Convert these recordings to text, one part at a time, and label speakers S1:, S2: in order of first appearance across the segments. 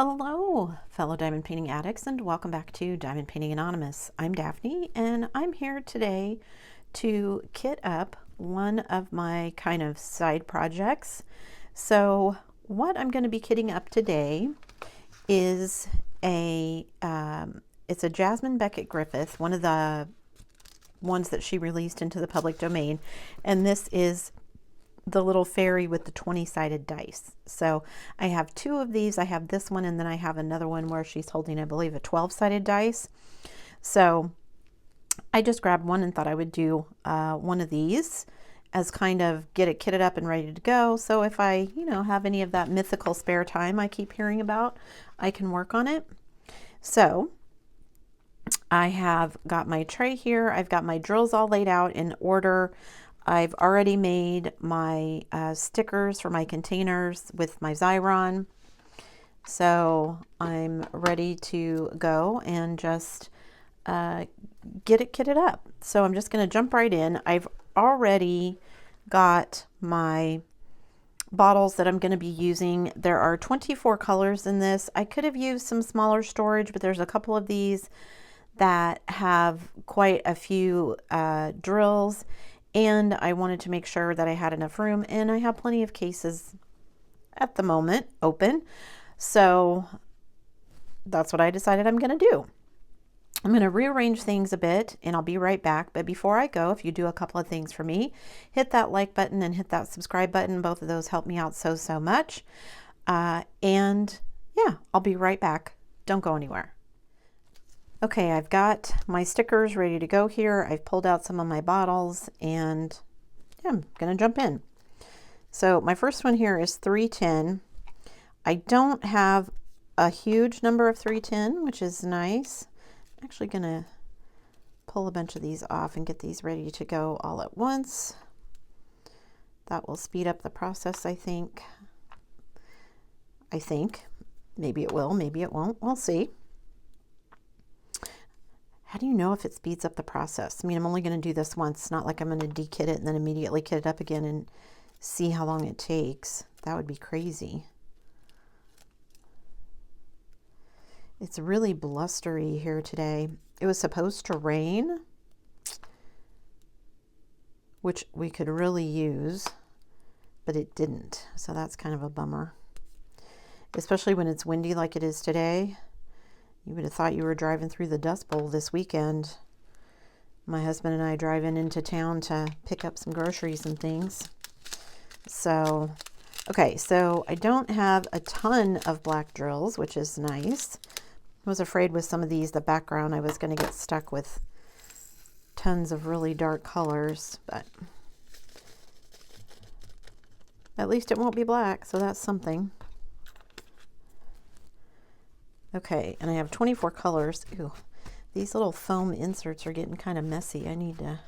S1: Hello, fellow diamond painting addicts, and welcome back to Diamond Painting Anonymous. I'm Daphne, and I'm here today to kit up one of my kind of side projects. So what I'm going to be kitting up today is it's a Jasmine Beckett Griffith, one of the ones that she released into the public domain, and this is the little fairy with the 20-sided dice. So I have two of these. I have this one, and then I have another one where she's holding, I believe, a 12-sided dice. So I just grabbed one and thought I would do one of these as kind of get it kitted up and ready to go. So if I, have any of that mythical spare time I keep hearing about, I can work on it. So I have got my tray here. I've got my drills all laid out in order. I've already made my stickers for my containers with my Xyron. So I'm ready to go and just get it kitted up. So I'm just going to jump right in. I've already got my bottles that I'm going to be using. There are 24 colors in this. I could have used some smaller storage, but there's a couple of these that have quite a few drills. And I wanted to make sure that I had enough room, and I have plenty of cases at the moment open. So that's what I decided I'm going to do. I'm going to rearrange things a bit, and I'll be right back. But before I go, if you do a couple of things for me, hit that like button and hit that subscribe button. Both of those help me out so much. And yeah, I'll be right back. Don't go anywhere. Okay, I've got my stickers ready to go here. I've pulled out some of my bottles, and yeah, I'm going to jump in. So my first one here is 310. I don't have a huge number of 310, which is nice. I'm actually going to pull a bunch of these off and get these ready to go all at once. That will speed up the process, I think. Maybe it will, maybe it won't. We'll see. How do you know if it speeds up the process? I mean, I'm only going to do this once. It's not like I'm going to de-kit it and then immediately kit it up again and see how long it takes. That would be crazy. It's really blustery here today. It was supposed to rain, which we could really use, but it didn't. So that's kind of a bummer, especially when it's windy like it is today. You would have thought you were driving through the Dust Bowl this weekend. My husband and I driving into town to pick up some groceries and things. So, okay, so I don't have a ton of black drills, which is nice. I was afraid with some of these, the background, I was going to get stuck with tons of really dark colors, but at least it won't be black, so that's something. Okay, and I have 24 colors. Ooh, these little foam inserts are getting kind of messy. I need to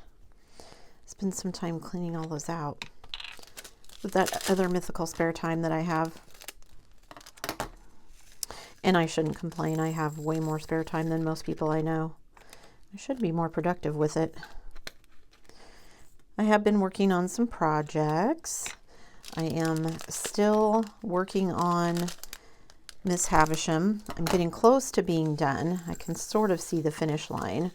S1: spend some time cleaning all those out with that other mythical spare time that I have. And I shouldn't complain. I have way more spare time than most people I know. I should be more productive with it. I have been working on some projects. I am still working on Miss Havisham. I'm getting close to being done. I can sort of see the finish line.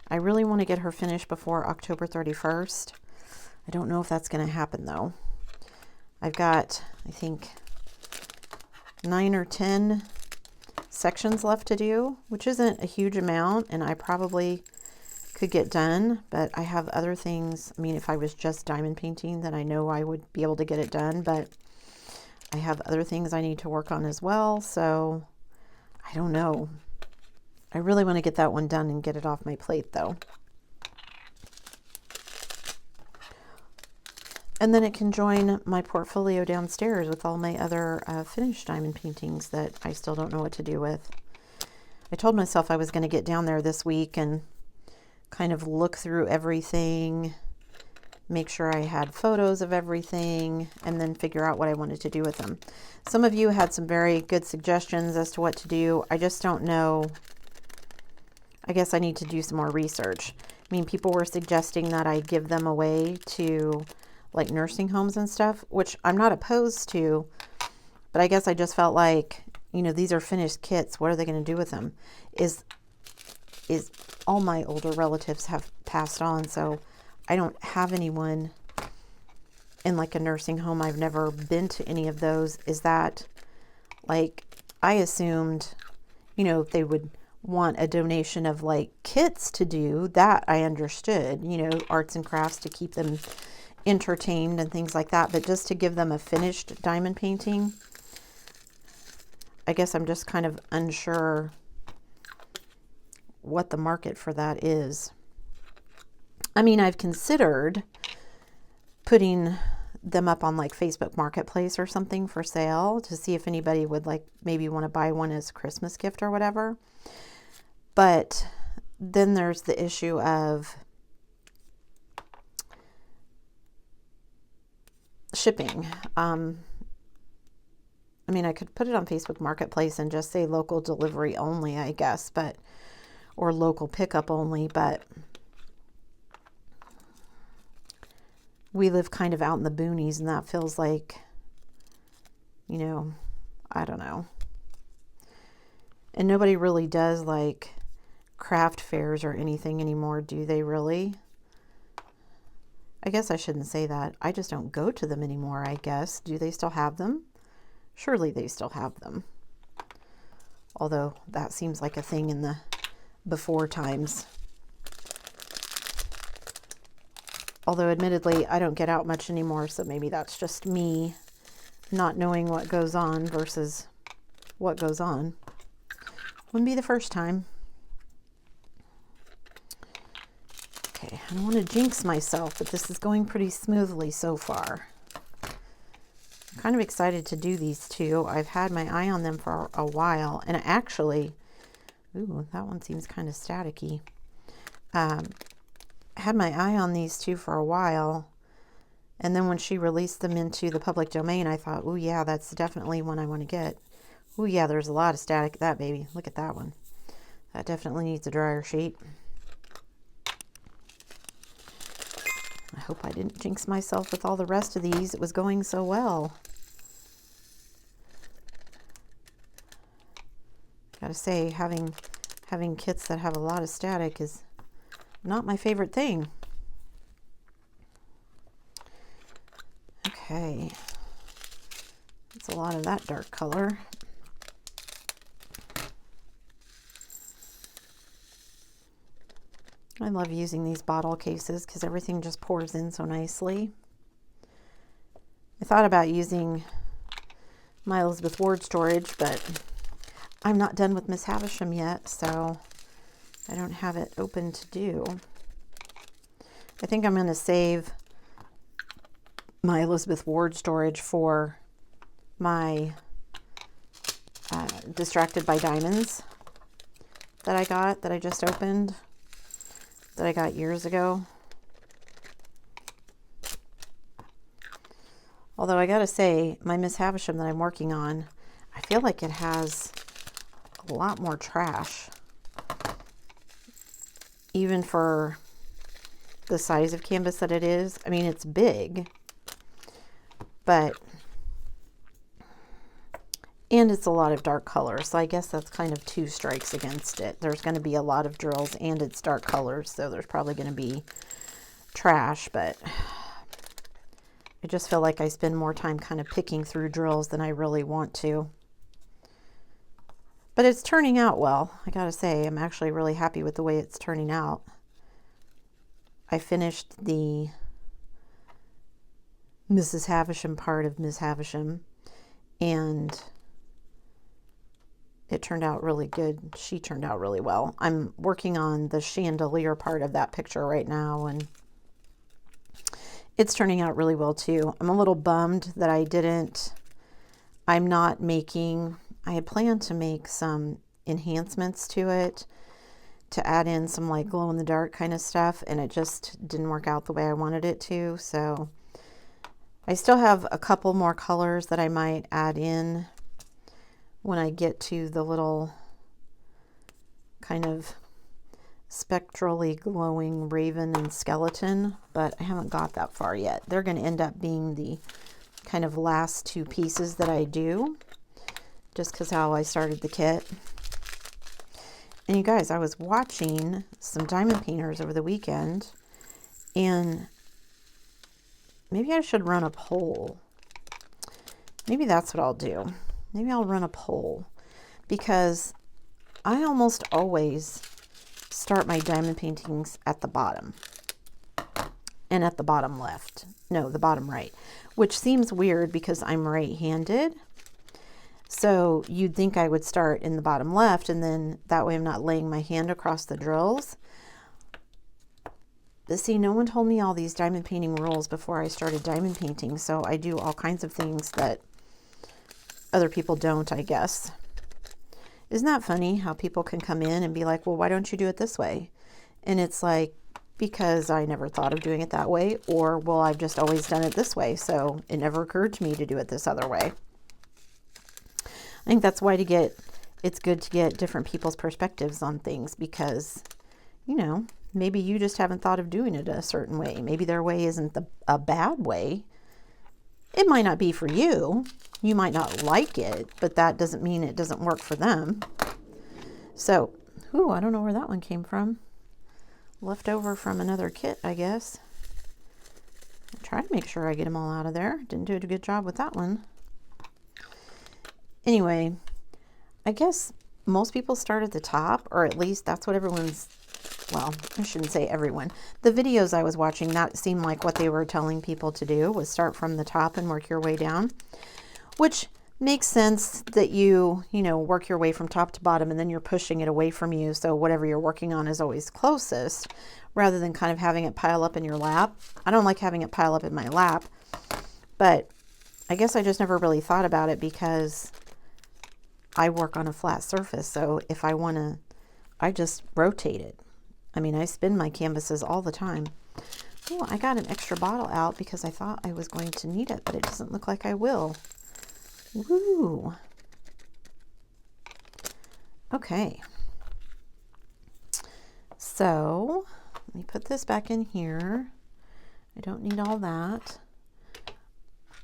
S1: I really want to get her finished before October 31st. I don't know if that's going to happen though. I've got, I think, 9 or 10 sections left to do, which isn't a huge amount, and I probably could get done, but I have other things. I mean, if I was just diamond painting, then I know I would be able to get it done, but I have other things I need to work on as well, so I don't know. I really want to get that one done and get it off my plate, though. And then it can join my portfolio downstairs with all my other finished diamond paintings that I still don't know what to do with. I told myself I was going to get down there this week and kind of look through everything, make sure I had photos of everything, and then figure out what I wanted to do with them. Some of you had some very good suggestions as to what to do. I just don't know. I guess I need to do some more research. I mean, people were suggesting that I give them away to like nursing homes and stuff, which I'm not opposed to, but I guess I just felt like, you know, these are finished kits. What are they going to do with them? Is all my older relatives have passed on, so I don't have anyone in like a nursing home. I've never been to any of those. Is that like, I assumed, you know, they would want a donation of like kits to do that. I understood, you know, arts and crafts to keep them entertained and things like that, but just to give them a finished diamond painting, I guess I'm just kind of unsure what the market for that is. I mean, I've considered putting them up on like Facebook Marketplace or something for sale to see if anybody would like maybe want to buy one as a Christmas gift or whatever. But then there's the issue of shipping. I mean, I could put it on Facebook Marketplace and just say local delivery only, I guess, but, or local pickup only, but we live kind of out in the boonies, and that feels like, you know, I don't know. And nobody really does like craft fairs or anything anymore, do they really? I guess I shouldn't say that. I just don't go to them anymore, I guess. Do they still have them? Surely they still have them. Although that seems like a thing in the before times. Although admittedly, I don't get out much anymore, so maybe that's just me not knowing what goes on versus what goes on. Wouldn't be the first time. Okay, I don't want to jinx myself, but this is going pretty smoothly so far. I'm kind of excited to do these two. I've had my eye on them for a while, and actually, ooh, that one seems kind of staticky. Had my eye on these two for a while, and then when she released them into the public domain, I thought, oh yeah, that's definitely one I want to get. Oh yeah, there's a lot of static. That baby, look at that one. That definitely needs a dryer sheet. I hope I didn't jinx myself with all the rest of these. It was going so well. Gotta say, having kits that have a lot of static is not my favorite thing. Okay, that's a lot of that dark color. I love using these bottle cases because everything just pours in so nicely. I thought about using my Elizabeth Ward storage, but I'm not done with Miss Havisham yet, so I don't have it open to do. I think I'm going to save my Elizabeth Ward storage for my Distracted by Diamonds that I just opened, that I got years ago. Although I gotta say, my Miss Havisham that I'm working on, I feel like it has a lot more trash. Even for the size of canvas that it is. I mean, it's big, but, and it's a lot of dark colors. So I guess that's kind of two strikes against it. There's going to be a lot of drills and it's dark colors. So there's probably going to be trash, but I just feel like I spend more time kind of picking through drills than I really want to. But it's turning out well. I gotta say, I'm actually really happy with the way it's turning out. I finished the Mrs. Havisham part of Miss Havisham, and it turned out really good. She turned out really well. I'm working on the chandelier part of that picture right now, and it's turning out really well too. I'm a little bummed that I had planned to make some enhancements to it, to add in some like glow in the dark kind of stuff, and it just didn't work out the way I wanted it to. So I still have a couple more colors that I might add in when I get to the little kind of spectrally glowing raven and skeleton, but I haven't got that far yet. They're going to end up being the kind of last two pieces that I do just because how I started the kit. And you guys, I was watching some diamond painters over the weekend, and maybe I should run a poll. Maybe that's what I'll do. Maybe I'll run a poll, because I almost always start my diamond paintings at the bottom and at the bottom left. No, the bottom right, which seems weird because I'm right-handed. So you'd think I would start in the bottom left, and then that way I'm not laying my hand across the drills. But see, no one told me all these diamond painting rules before I started diamond painting, so I do all kinds of things that other people don't, I guess. Isn't that funny how people can come in and be like, well, why don't you do it this way? And it's like, because I never thought of doing it that way, or, well, I've just always done it this way, so it never occurred to me to do it this other way. I think that's why it's good to get different people's perspectives on things, because, you know, maybe you just haven't thought of doing it a certain way. Maybe their way isn't a bad way. It might not be for you. You might not like it, but that doesn't mean it doesn't work for them. So, I don't know where that one came from. Left over from another kit, I guess. I'll try to make sure I get them all out of there. Didn't do a good job with that one. Anyway, I guess most people start at the top, or at least that's what everyone's, well, I shouldn't say everyone. The videos I was watching, that seemed like what they were telling people to do, was start from the top and work your way down, which makes sense that you work your way from top to bottom, and then you're pushing it away from you, so whatever you're working on is always closest, rather than kind of having it pile up in your lap. I don't like having it pile up in my lap, but I guess I just never really thought about it because I work on a flat surface, so if I want to, I just rotate it. I mean, I spin my canvases all the time. Oh, I got an extra bottle out because I thought I was going to need it, but it doesn't look like I will. Woo! Okay. So, let me put this back in here. I don't need all that.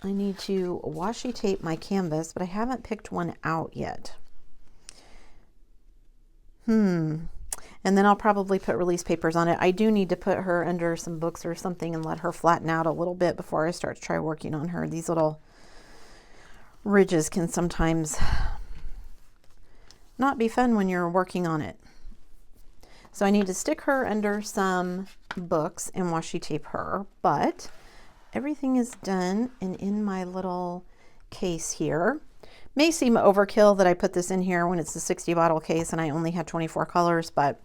S1: I need to washi tape my canvas, but I haven't picked one out yet. And then I'll probably put release papers on it. I do need to put her under some books or something and let her flatten out a little bit before I start to try working on her. These little ridges can sometimes not be fun when you're working on it. So I need to stick her under some books and washi tape her, but everything is done and in my little case here. May seem overkill that I put this in here when it's a 60 bottle case and I only had 24 colors, but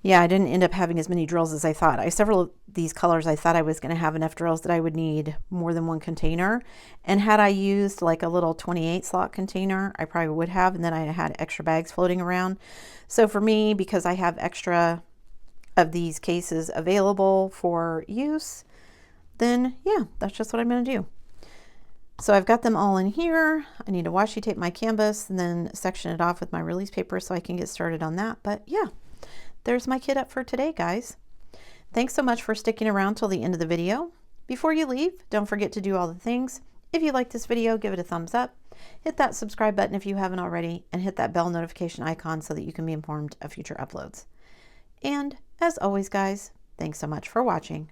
S1: yeah, I didn't end up having as many drills as I thought. Several of these colors, I thought I was going to have enough drills that I would need more than one container. And had I used like a little 28 slot container, I probably would have, and then I had extra bags floating around. So for me, because I have extra of these cases available for use, then yeah, that's just what I'm going to do. So I've got them all in here. I need to washi tape my canvas and then section it off with my release paper so I can get started on that. But yeah, there's my kit up for today, guys. Thanks so much for sticking around till the end of the video. Before you leave, don't forget to do all the things. If you like this video, give it a thumbs up. Hit that subscribe button if you haven't already, and hit that bell notification icon so that you can be informed of future uploads. And as always, guys, thanks so much for watching.